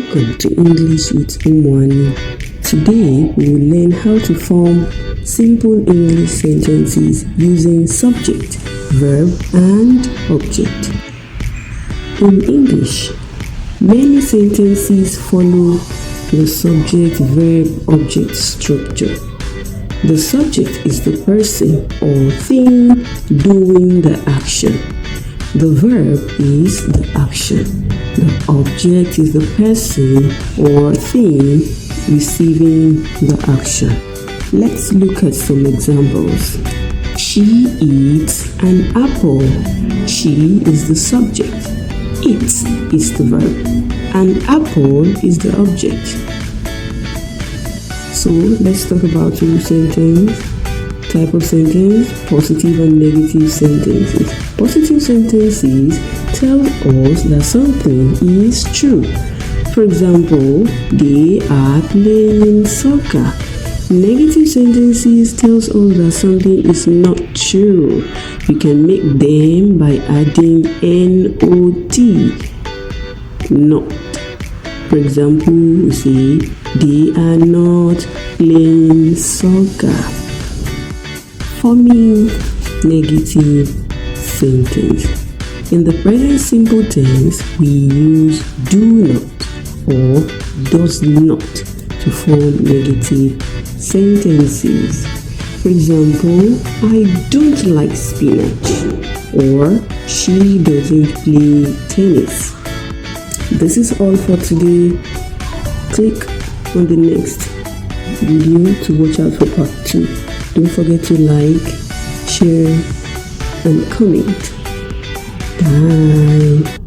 Welcome to English with Umuani. Today we will learn how to form simple English sentences using subject, verb and object. In English, many sentences follow the subject-verb-object structure. The subject is the person or thing doing the action. The verb is the action. The object is the person or thing receiving the action. Let's look at some examples. She eats an apple. She is the subject. Eat is the verb. An apple is the object. So let's talk about two sentences. Type of sentence: positive and negative sentences. Positive sentences tell us that something is true. For example, they are playing soccer. Negative sentences tells us that something is not true. We can make them by adding not. Not. For example, we say they are not playing soccer. Forming negative sentence. In the present simple tense, we use do not or does not to form negative sentences. For example, I don't like spinach, or she doesn't play tennis. This is all for today. Click on the next video to watch out for part 2. Don't forget to like, share, and comment. Bye.